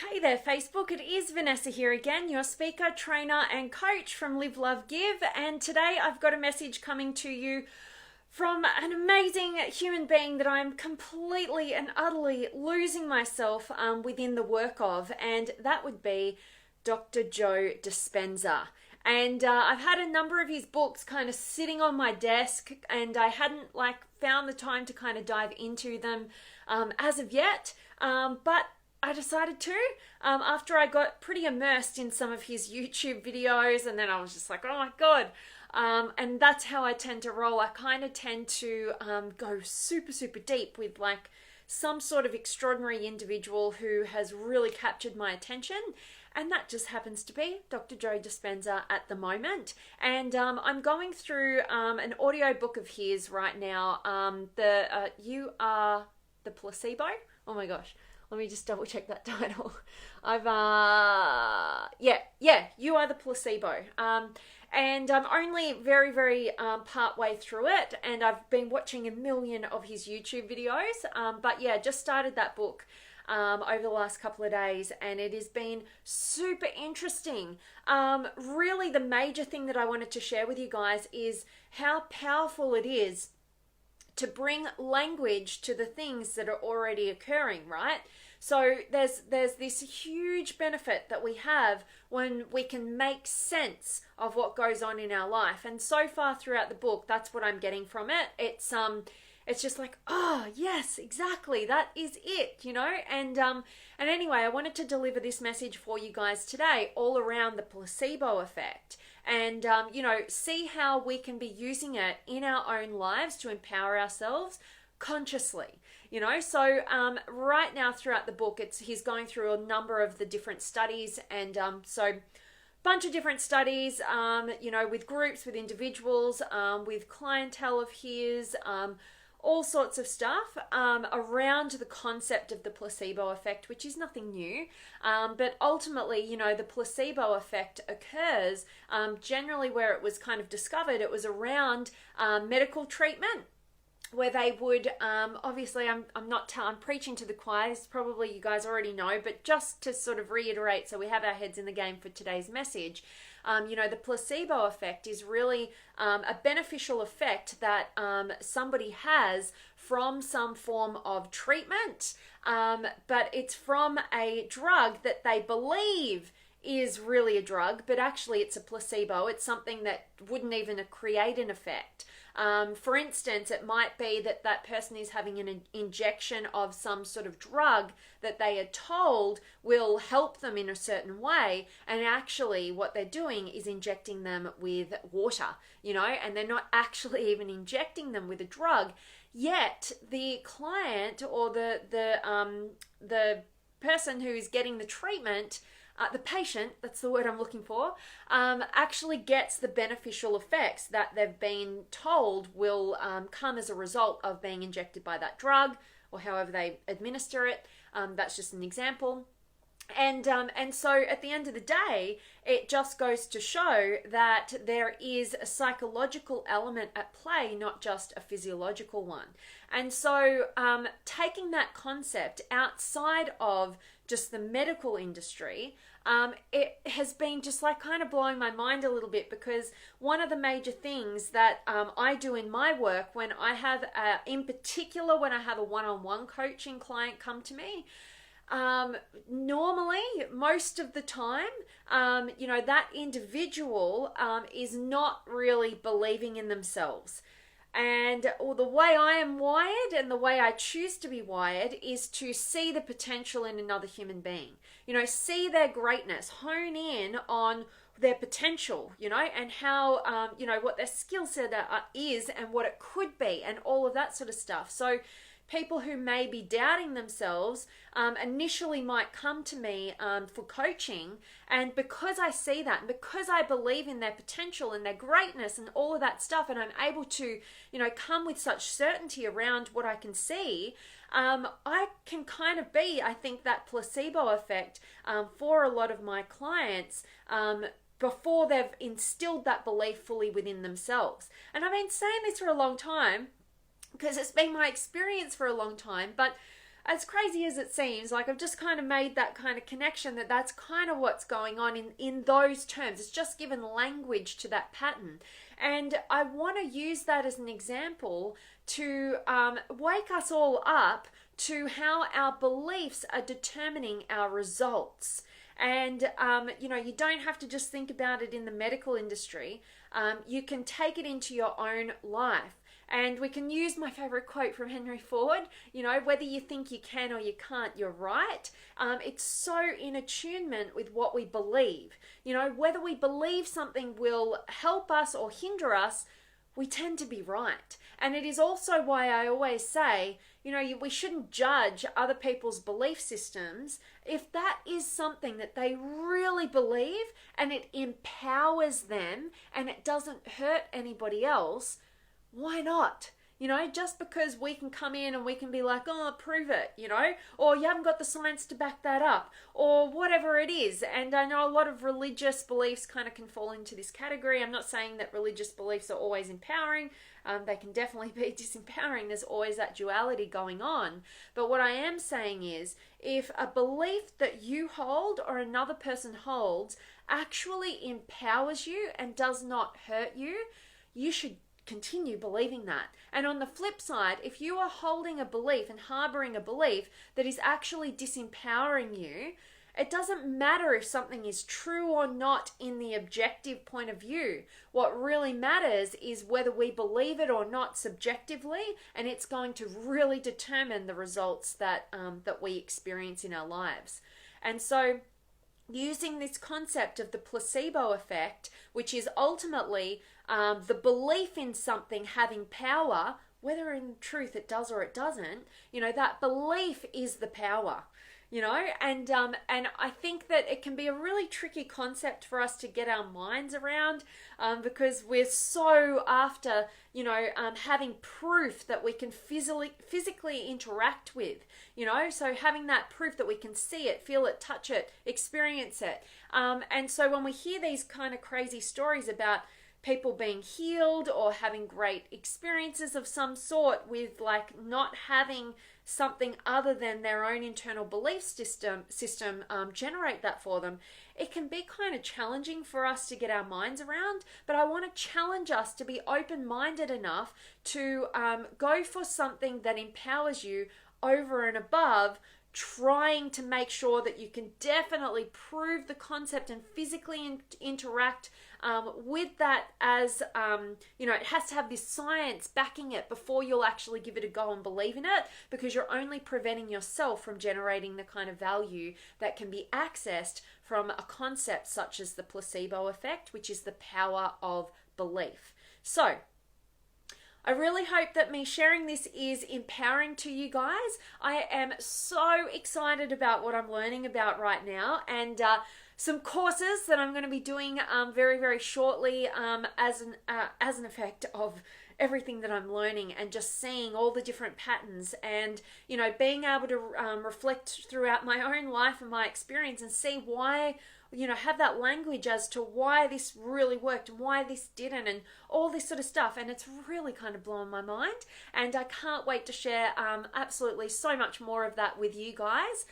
Hey there, Facebook. It is Vanessa here again, your speaker, trainer, and coach from Live, Love, Give. And today I've got a message coming to you from an amazing human being that I'm completely and utterly losing myself within the work of, and that would be Dr. Joe Dispenza. And I've had a number of his books kind of sitting on my desk, and I hadn't found the time to kind of dive into them as of yet. But I decided to after I got pretty immersed in some of his YouTube videos, and then I was just like, oh my God. And that's how I tend to roll. I kind of tend to go super, super deep with some sort of extraordinary individual who has really captured my attention. And that just happens to be Dr. Joe Dispenza at the moment. And I'm going through an audio book of his right now. You Are the Placebo. Oh my gosh. Let me just double check that title. You Are the Placebo. And I'm only very, very part way through it, and I've been watching a million of his YouTube videos. But yeah, just started that book over the last couple of days, and it has been super interesting. Really, the major thing that I wanted to share with you guys is how powerful it is to bring language to the things that are already occurring, right? So there's this huge benefit that we have when we can make sense of what goes on in our life. And so far throughout the book, that's what I'm getting from it. It's just like, oh yes, exactly, that is it, you know. And anyway, I wanted to deliver this message for you guys today, all around the placebo effect, and see how we can be using it in our own lives to empower ourselves consciously. So right now throughout the book, he's going through a number of the different studies, and bunch of different studies, with groups, with individuals, with clientele of his, all sorts of stuff around the concept of the placebo effect, which is nothing new. But ultimately, the placebo effect occurs generally where it was kind of discovered. It was around medical treatment, where they would, obviously I'm preaching to the choir, this probably you guys already know, but just to sort of reiterate so we have our heads in the game for today's message, the placebo effect is really a beneficial effect that somebody has from some form of treatment, but it's from a drug that they believe is really a drug, but actually it's a placebo. It's something that wouldn't even create an effect. For instance, it might be that that person is having an injection of some sort of drug that they are told will help them in a certain way, and actually what they're doing is injecting them with water, and they're not actually even injecting them with a drug. Yet the client or the person who is getting the treatment, the patient, that's the word I'm looking for, actually gets the beneficial effects that they've been told will come as a result of being injected by that drug, or however they administer it. That's just an example. And so at the end of the day, it just goes to show that there is a psychological element at play, not just a physiological one. And so taking that concept outside of just the medical industry, it has been just kind of blowing my mind a little bit, because one of the major things that I do in my work when I have, in particular, when I have a one-on-one coaching client come to me, normally, most of the time, that individual is not really believing in themselves. And the way I am wired and the way I choose to be wired is to see the potential in another human being. See their greatness, hone in on their potential, and how, what their skill set is and what it could be, and all of that sort of stuff. So people who may be doubting themselves initially might come to me for coaching, and because I see that, and because I believe in their potential and their greatness and all of that stuff, and I'm able to, come with such certainty around what I can see, I can kind of be, I think, that placebo effect for a lot of my clients before they've instilled that belief fully within themselves. And I've been saying this for a long time, because it's been my experience for a long time, but as crazy as it seems, like I've just kind of made that kind of connection that that's kind of what's going on in those terms. It's just given language to that pattern. And I want to use that as an example to wake us all up to how our beliefs are determining our results. And, you don't have to just think about it in the medical industry. You can take it into your own life. And we can use my favorite quote from Henry Ford, whether you think you can or you can't, you're right. It's so in attunement with what we believe. Whether we believe something will help us or hinder us, we tend to be right. And it is also why I always say, we shouldn't judge other people's belief systems. If that is something that they really believe and it empowers them and it doesn't hurt anybody else, why not? Just because we can come in and we can be like, oh, prove it, or you haven't got the science to back that up, or whatever it is. And I know a lot of religious beliefs kind of can fall into this category. I'm not saying that religious beliefs are always empowering. They can definitely be disempowering. There's always that duality going on. But what I am saying is, if a belief that you hold or another person holds actually empowers you and does not hurt you, you should continue believing that. And on the flip side, if you are holding a belief and harboring a belief that is actually disempowering you, it doesn't matter if something is true or not in the objective point of view. What really matters is whether we believe it or not subjectively, and it's going to really determine the results that we experience in our lives. And so, using this concept of the placebo effect, which is ultimately the belief in something having power, whether in truth it does or it doesn't, that belief is the power. And I think that it can be a really tricky concept for us to get our minds around, because we're so after, having proof that we can physically interact with, so having that proof that we can see it, feel it, touch it, experience it. And so when we hear these kind of crazy stories about people being healed or having great experiences of some sort with like not having something other than their own internal belief system generate that for them, it can be kind of challenging for us to get our minds around. But I want to challenge us to be open-minded enough to go for something that empowers you over and above trying to make sure that you can definitely prove the concept and physically interact with that as, it has to have this science backing it before you'll actually give it a go and believe in it, because you're only preventing yourself from generating the kind of value that can be accessed from a concept such as the placebo effect, which is the power of belief. So, I really hope that me sharing this is empowering to you guys. I am so excited about what I'm learning about right now, and some courses that I'm going to be doing very, very shortly as an effect of everything that I'm learning and just seeing all the different patterns and, being able to reflect throughout my own life and my experience and see why, have that language as to why this really worked and why this didn't and all this sort of stuff. And it's really kind of blowing my mind. And I can't wait to share absolutely so much more of that with you guys.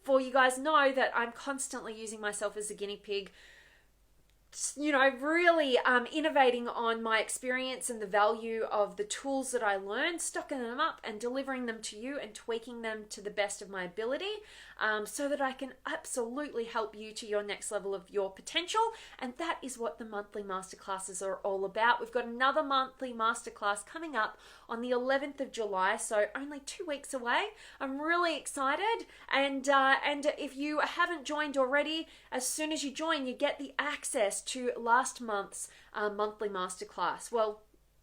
For you guys know that I'm constantly using myself as a guinea pig, really innovating on my experience and the value of the tools that I learned, stocking them up and delivering them to you and tweaking them to the best of my ability, so that I can absolutely help you to your next level of your potential. And that is what the monthly masterclasses are all about. We've got another monthly masterclass coming up on the 11th of July, so only 2 weeks away. I'm really excited, and if you haven't joined already, as soon as you join, you get the access to last month's monthly masterclass. Well,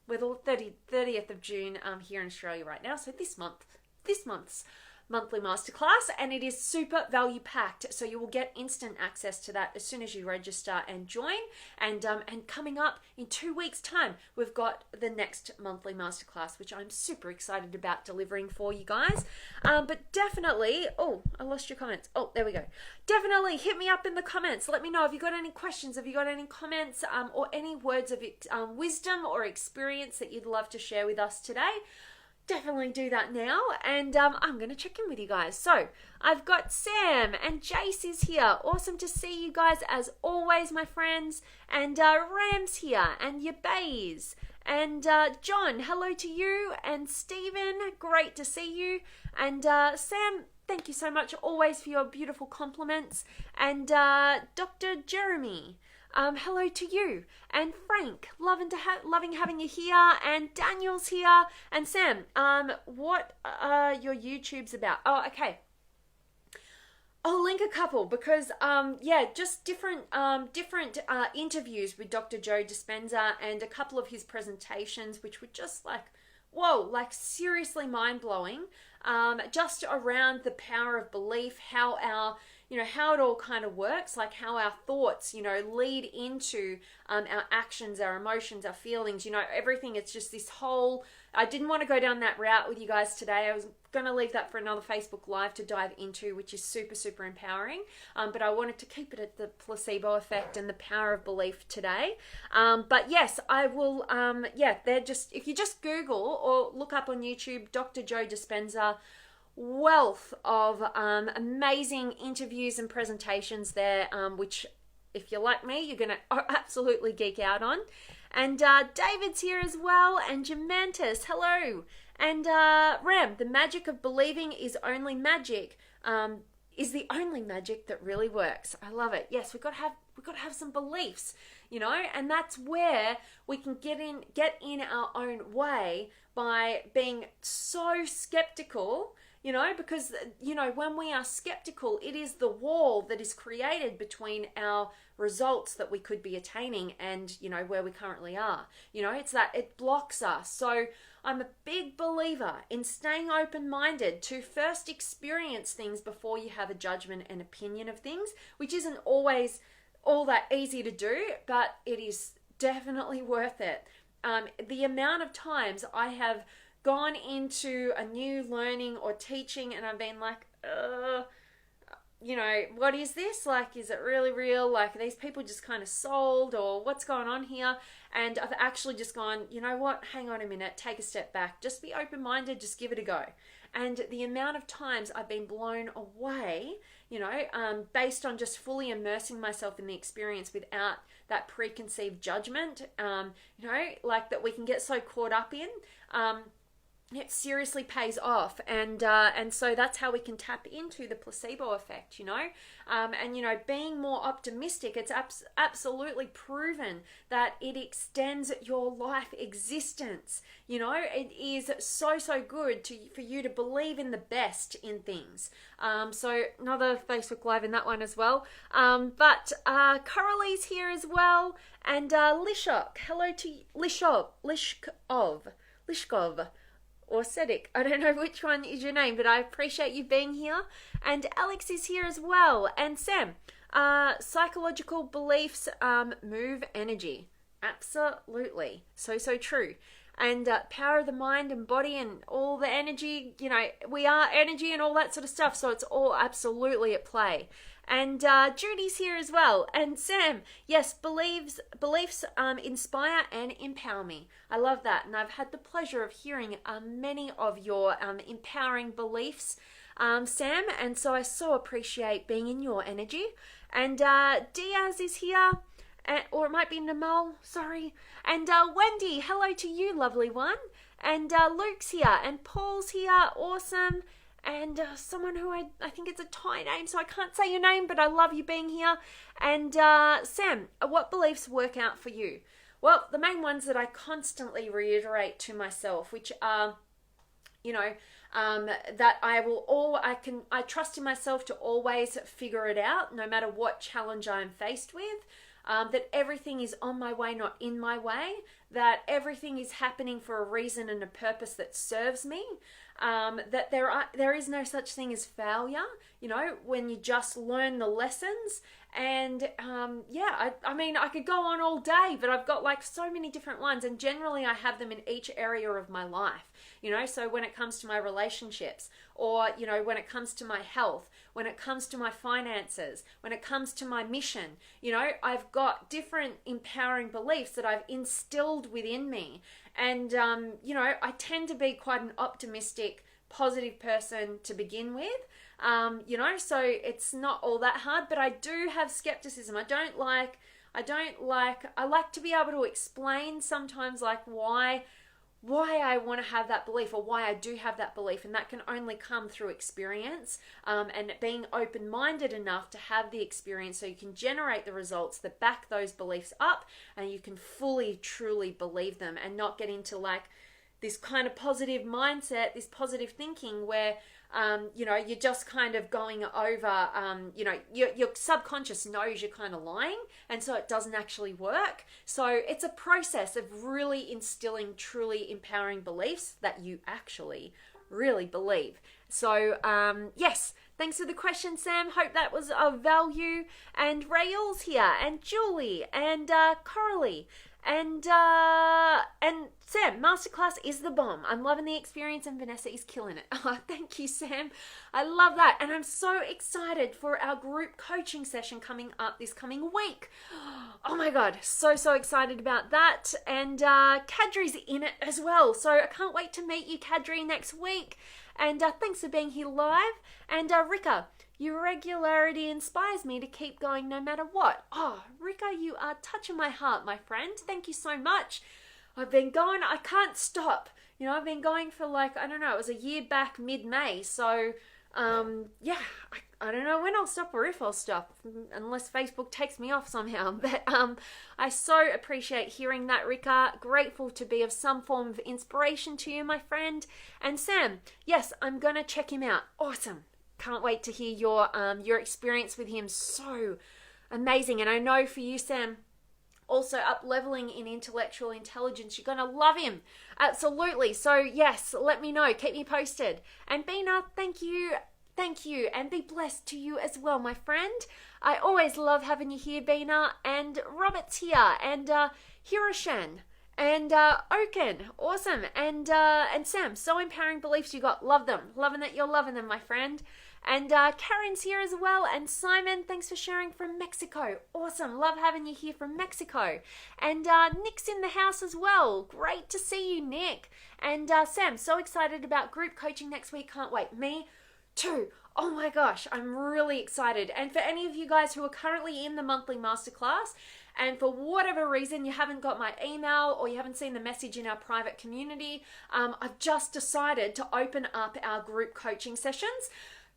we're the 30th of June here in Australia right now, so this month's monthly masterclass, and it is super value packed, so you will get instant access to that as soon as you register and join. And coming up in 2 weeks time, we've got the next monthly masterclass, which I'm super excited about delivering for you guys. But definitely, I lost your comments. There we go. Definitely hit me up in the comments. Let me know if you got any questions, if you got any comments, or any words of wisdom or experience that you'd love to share with us today. definitely do that now, and I'm going to check in with you guys. So I've got Sam and Jace is here. Awesome to see you guys as always, my friends. And Ram's here, and your bays. And John, hello to you. And Stephen, great to see you. And Sam, thank you so much always for your beautiful compliments. And Dr. Jeremy, hello to you. And Frank, loving having you here. And Daniel's here. And Sam, what are your YouTubes about? Oh, okay. I'll link a couple because, just different interviews with Dr. Joe Dispenza and a couple of his presentations, which were just like, whoa, like seriously mind-blowing, just around the power of belief, how how it all kind of works, like how our thoughts, lead into our actions, our emotions, our feelings, everything. It's just this whole, I didn't want to go down that route with you guys today. I was going to leave that for another Facebook Live to dive into, which is super, super empowering. But I wanted to keep it at the placebo effect and the power of belief today. But yes, I will, they're just, if you just Google or look up on YouTube, Dr. Joe Dispenza, wealth of amazing interviews and presentations there, which if you're like me, you're going to absolutely geek out on. And David's here as well, and Jamantis, hello. And Ram, the magic of believing is only magic, is the only magic that really works. I love it. Yes, we've got to have some beliefs, and that's where we can get in our own way by being so skeptical. Because, when we are skeptical, it is the wall that is created between our results that we could be attaining and, where we currently are. It's that it blocks us. So I'm a big believer in staying open-minded to first experience things before you have a judgment and opinion of things, which isn't always all that easy to do, but it is definitely worth it. The amount of times I have gone into a new learning or teaching and I've been like, what is this? Like, is it really real? Like, are these people just kind of sold, or what's going on here? And I've actually just gone, you know what? Hang on a minute, take a step back, just be open-minded, just give it a go. And the amount of times I've been blown away, based on just fully immersing myself in the experience without that preconceived judgment, like that we can get so caught up in, it seriously pays off, and so that's how we can tap into the placebo effect, and being more optimistic. It's absolutely proven that it extends your life existence. It is so good for you to believe in the best in things. So another Facebook Live in that one as well. But Coralie's here as well, and Lishok, hello to Lishkov. Or Sedik, I don't know which one is your name, but I appreciate you being here. And Alex is here as well. And Sam, psychological beliefs move energy. Absolutely. So true. And power of the mind and body and all the energy, we are energy and all that sort of stuff. So it's all absolutely at play. And Judy's here as well. And Sam, yes, beliefs inspire and empower me. I love that. And I've had the pleasure of hearing many of your empowering beliefs, Sam. And so I so appreciate being in your energy. And Diaz is here. Or it might be Namal, sorry. And Wendy, hello to you, lovely one. And Luke's here. And Paul's here. Awesome. And someone who I think it's a Thai name, so I can't say your name, but I love you being here. And Sam, what beliefs work out for you? Well, the main ones that I constantly reiterate to myself, which are, that I trust in myself to always figure it out, no matter what challenge I'm faced with. That everything is on my way, not in my way. That everything is happening for a reason and a purpose that serves me. That there is no such thing as failure, when you just learn the lessons. And I could go on all day, but I've got like so many different ones, and generally I have them in each area of my life. you know, so when it comes to my relationships, or, you know, when it comes to my health, when it comes to my finances, when it comes to my mission, you know, I've got different empowering beliefs that I've instilled within me. And, you know, I tend to be quite an optimistic, positive person to begin with. You know, so it's not all that hard, but I do have skepticism. I like to be able to explain sometimes like why I want to have that belief, or why I do have that belief, and that can only come through experience, and being open-minded enough to have the experience so you can generate the results that back those beliefs up, and you can fully, truly believe them and not get into like this kind of positive mindset, this positive thinking where you know, you're just kind of going over, you know, your subconscious knows you're kind of lying, and so it doesn't actually work. So it's a process of really instilling truly empowering beliefs that you actually really believe. So yes, thanks for the question, Sam. Hope that was of value. And Rayul's here, and Julie, and Coralie, and Sam, masterclass is the bomb. I'm loving the experience, and Vanessa is killing it. Oh, thank you, Sam. I love that. And I'm so excited for our group coaching session coming up this coming week. Oh my God, so excited about that. And Kadri's in it as well. So I can't wait to meet you, Kadri, next week. And thanks for being here live. And Rika, your regularity inspires me to keep going no matter what. Oh, Rika, you are touching my heart, my friend. Thank you so much. I've been going, I can't stop. You know, I've been going for like, I don't know, it was a year back mid-May. So, yeah, I don't know when I'll stop or if I'll stop, unless Facebook takes me off somehow. But I so appreciate hearing that, Rika. Grateful to be of some form of inspiration to you, my friend. And Sam, yes, I'm going to check him out. Awesome. Can't wait to hear your experience with him. So amazing. And I know for you, Sam, also up-leveling in intellectual intelligence, you're going to love him. Absolutely. So yes, let me know. Keep me posted. And Bina, thank you. Thank you. And be blessed to you as well, my friend. I always love having you here, Bina. And Robert's here. And Hiroshan. And Oken, awesome. And Sam, so empowering beliefs you got. Love them. Loving that you're loving them, my friend. And Karen's here as well. And Simon, thanks for sharing from Mexico. Awesome. Love having you here from Mexico. And Nick's in the house as well. Great to see you, Nick. And Sam, so excited about group coaching next week. Can't wait. Me too. Oh my gosh, I'm really excited. And for any of you guys who are currently in the monthly masterclass, and for whatever reason you haven't got my email or you haven't seen the message in our private community, I've just decided to open up our group coaching sessions,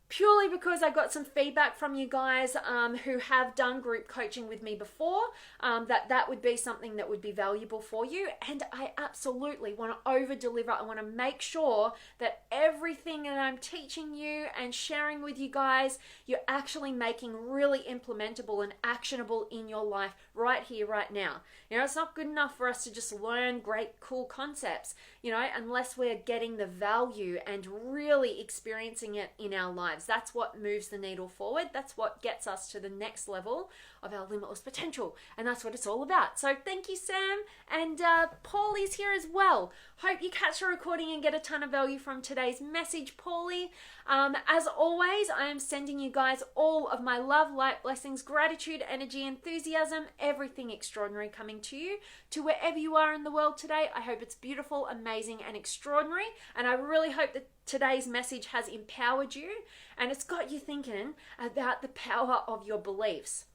purely because I got some feedback from you guys who have done group coaching with me before, that would be something that would be valuable for you. And I absolutely want to over deliver. I want to make sure that everything that I'm teaching you and sharing with you guys, you're actually making really implementable and actionable in your life right here, right now. You know, it's not good enough for us to just learn great, cool concepts, you know, unless we're getting the value and really experiencing it in our lives. That's what moves the needle forward. That's what gets us to the next level of our limitless potential. And that's what it's all about. So thank you, Sam. And Paulie's here as well. Hope you catch the recording and get a ton of value from today's message, Paulie. As always, I am sending you guys all of my love, light, blessings, gratitude, energy, enthusiasm, everything extraordinary coming to you, to wherever you are in the world today. I hope it's beautiful, amazing, and extraordinary. And I really hope that today's message has empowered you and it's got you thinking about the power of your beliefs.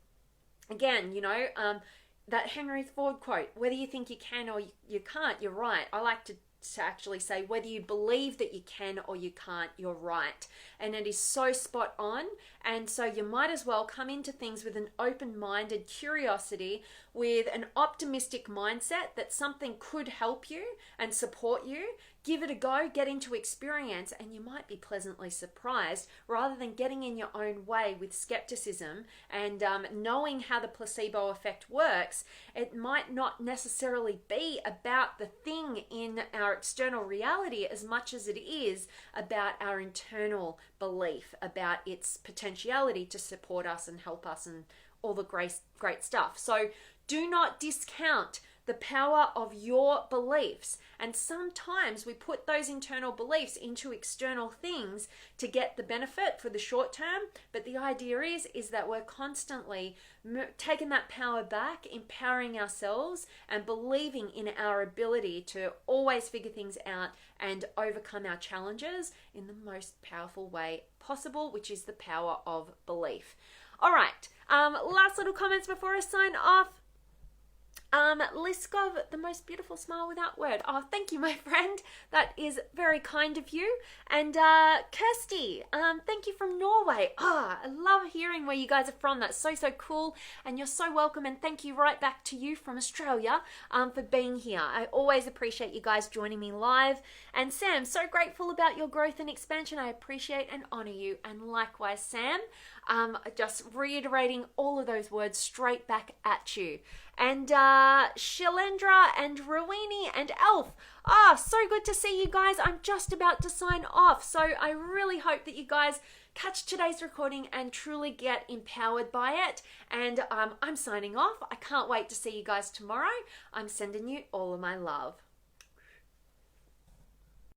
Again, you know, that Henry Ford quote, whether you think you can or you can't, you're right. I like to actually say whether you believe that you can or you can't, you're right. And it is so spot on. And so you might as well come into things with an open-minded curiosity, with an optimistic mindset that something could help you and support you. Give it a go, get into experience, and you might be pleasantly surprised, rather than getting in your own way with skepticism and knowing how the placebo effect works. It might not necessarily be about the thing in our external reality as much as it is about our internal belief about its potentiality to support us and help us and all the great stuff. So do not discount the power of your beliefs. And sometimes we put those internal beliefs into external things to get the benefit for the short term, but the idea is that we're constantly taking that power back, empowering ourselves, and believing in our ability to always figure things out and overcome our challenges in the most powerful way possible, which is the power of belief. All right, last little comments before I sign off. Liskov, the most beautiful smile without word. Oh, thank you, my friend. That is very kind of you. And Kirsty, thank you from Norway. I love hearing where you guys are from. That's so cool. And you're so welcome. And thank you right back to you from Australia for being here. I always appreciate you guys joining me live. And Sam, so grateful about your growth and expansion. I appreciate and honor you. And likewise, Sam, just reiterating all of those words straight back at you. And Shilendra and Rowini and Elf. So good to see you guys. I'm just about to sign off. So I really hope that you guys catch today's recording and truly get empowered by it. And I'm signing off. I can't wait to see you guys tomorrow. I'm sending you all of my love.